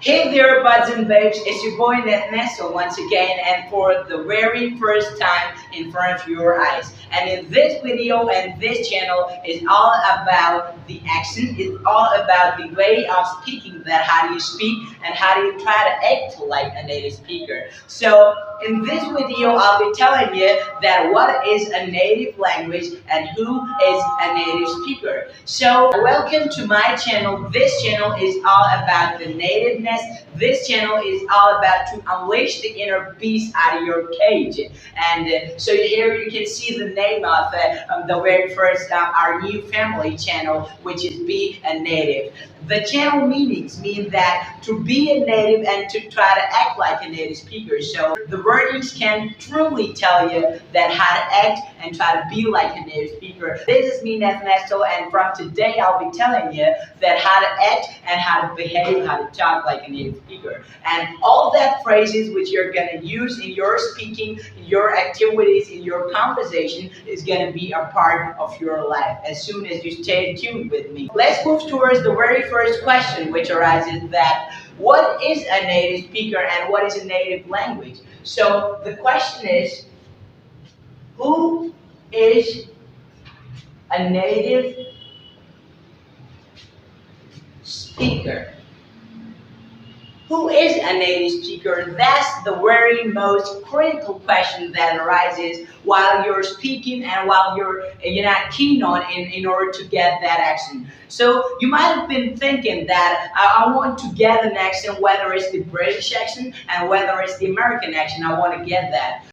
Hey there, buds and babes, it's your boy Ernesto once again, and for the very first time in front of your eyes. And in this video and this channel is all about the accent, it's all about the way of speaking, that how do you speak and how do you try to act like a native speaker. So in this video, I'll be telling you that what is a native language and who is a native speaker. So welcome to my channel. This channel is all about the nativeness. This channel is all about to unleash the inner beast out of your cage. And so here you can see the name of the very first our new family channel, which is Be a Native. The channel meanings mean that to be a native and to try to act like a native speaker. So the wordings can truly tell you that how to act and try to be like a native speaker. This is me, Ernesto, and from today I'll be telling you that how to act and how to behave, how to talk like a native speaker. And all that phrases which you're going to use in your speaking, in your activities, in your conversation is going to be a part of your life as soon as you stay tuned with me. Let's move towards the very first question, which arises that what is a native speaker and what is a native language? So the question is, who is a native speaker? Who is a native speaker? That's the very most critical question that arises while you're speaking and while you're not keen on in order to get that accent. So you might have been thinking that I want to get an accent, whether it's the British accent and whether it's the American accent, I want to get that.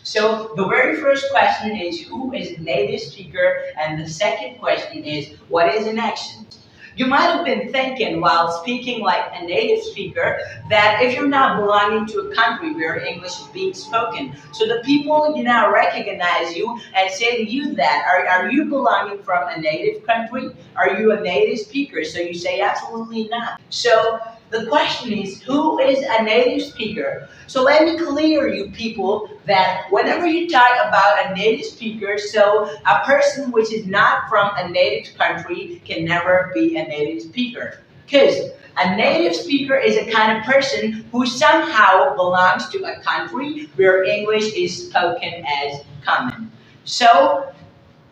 So the very first question is, who is a native speaker? And the second question is, what is an accent? You might have been thinking while speaking like a native speaker that if you're not belonging to a country where English is being spoken, so the people recognize you and say to you that, are you belonging from a native country? Are you a native speaker? So you say absolutely not. So the question is, who is a native speaker? So let me clear you people that whenever you talk about a native speaker, so a person which is not from a native country can never be a native speaker. Because a native speaker is a kind of person who somehow belongs to a country where English is spoken as common. So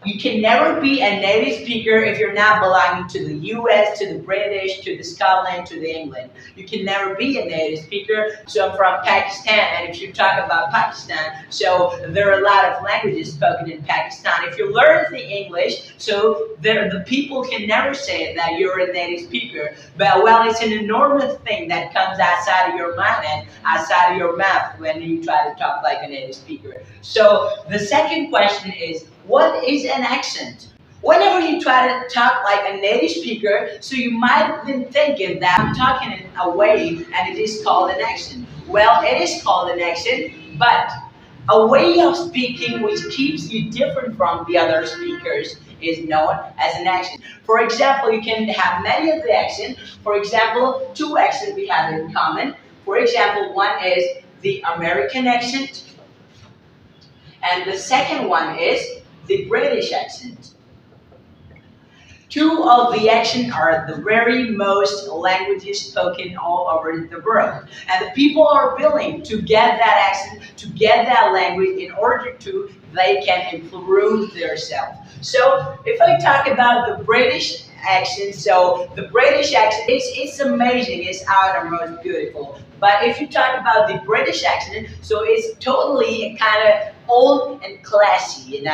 you can never be a native speaker if you're not belonging to the US, to the British, to the Scotland, to the England. You can never be a native speaker. So I'm from Pakistan, and if you talk about Pakistan, so there are a lot of languages spoken in Pakistan. If you learn the English, so the people can never say that you're a native speaker. But well, it's an enormous thing that comes outside of your mind and outside of your mouth when you try to talk like a native speaker. So the second question is, what is an accent? Whenever you try to talk like a native speaker, so you might have been thinking that I'm talking in a way and it is called an accent. Well, it is called an accent, but a way of speaking which keeps you different from the other speakers is known as an accent. For example, you can have many of the accents. For example, two accents we have in common. For example, one is the American accent, and the second one is the British accent. Two of the accents are the very most languages spoken all over the world. And the people are willing to get that accent, to get that language in order to they can improve themselves. So if I talk about the British accent, so the British accent, it's amazing, it's outermost beautiful. But if you talk about the British accent, so it's totally kind of old and classy.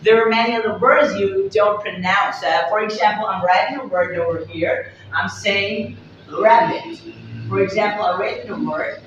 There are many of the words you don't pronounce. For example, I'm writing a word over here. I'm saying rabbit. For example, I'm writing the word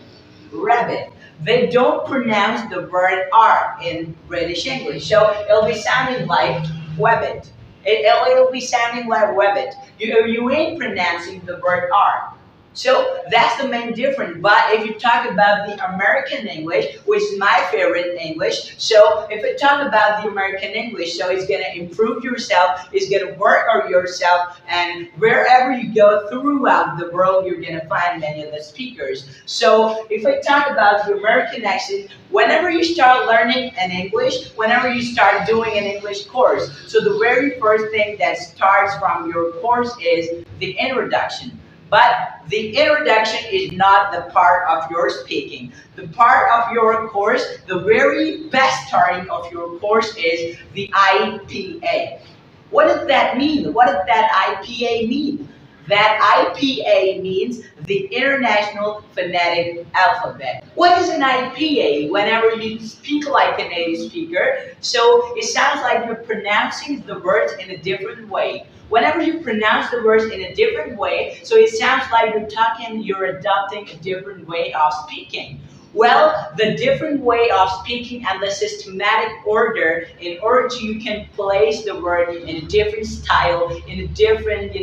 rabbit. They don't pronounce the word R in British English, so it'll be sounding like webbit. It'll be sounding like webbit. You ain't pronouncing the word R. So that's the main difference. But if you talk about the American English, which is my favorite English, so if you talk about the American English, so it's going to improve yourself, it's going to work on yourself, and wherever you go throughout the world, you're going to find many of the speakers. So if I talk about the American accent, whenever you start learning an English, whenever you start doing an English course, so the very first thing that starts from your course is the introduction. But the introduction is not the part of your speaking. The part of your course, the very best starting of your course is the IPA. What does that mean? What does that IPA mean? That IPA means the International Phonetic Alphabet. What is an IPA? Whenever you speak like a native speaker, so it sounds like you're pronouncing the words in a different way. Whenever you pronounce the words in a different way, so it sounds like you're adopting a different way of speaking. Well, the different way of speaking and the systematic order in order to you can place the word in a different style, in a different,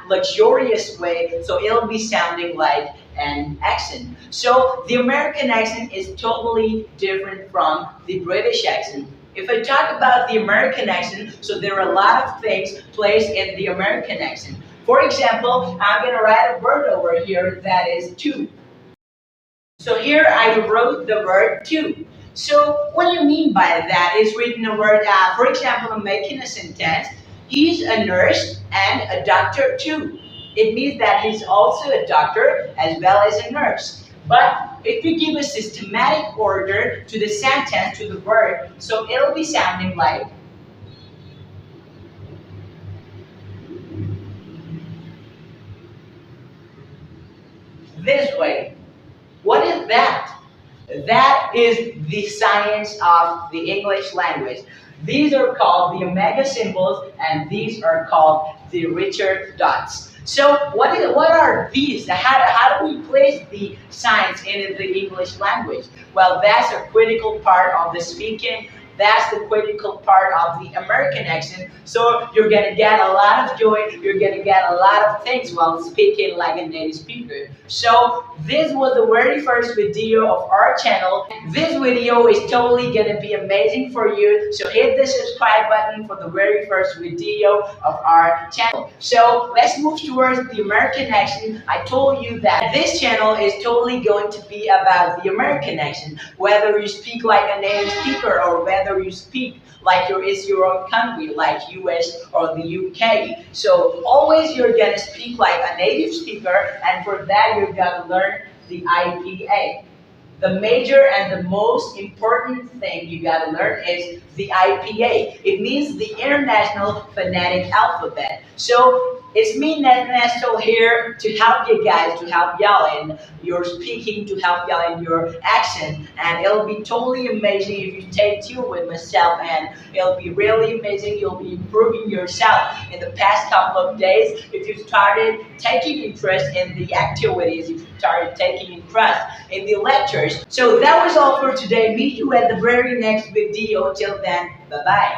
luxurious way, so it'll be sounding like an accent. So the American accent is totally different from the British accent. If I talk about the American accent, so there are a lot of things placed in the American accent. For example, I'm going to write a word over here that is to. So here I wrote the word to. So what do you mean by that? Is written a word, for example, I'm making a sentence. He's a nurse and a doctor too. It means that he's also a doctor as well as a nurse. But if we give a systematic order to the sentence, to the word, so it'll be sounding like this way. What is that? That is the science of the English language. These are called the omega symbols and these are called the Richard dots. So what are these? How do we place the signs in the English language? Well, that's a critical part of the speaking. That's the critical part of the American accent. So you're gonna get a lot of joy, you're gonna get a lot of things while speaking like a native speaker. So this was the very first video of our channel. This video is totally gonna be amazing for you. So hit the subscribe button for the very first video of our channel. So let's move towards the American accent. I told you that this channel is totally going to be about the American accent. Whether you speak like a native speaker or whether you speak like it's your own country, like US or the UK. So always you're gonna speak like a native speaker, and for that you're gonna learn the IPA. The major and the most important thing you gotta learn is the IPA. It means the International Phonetic Alphabet. So it's me, Nesto, here to help you guys, to help y'all in your speaking, to help y'all in your accent. And it'll be totally amazing if you stay tuned with myself, and it'll be really amazing. You'll be improving yourself in the past couple of days if you started taking interest in the activities, if you started taking interest in the lectures. So that was all for today. Meet you at the very next video. Till then, bye-bye.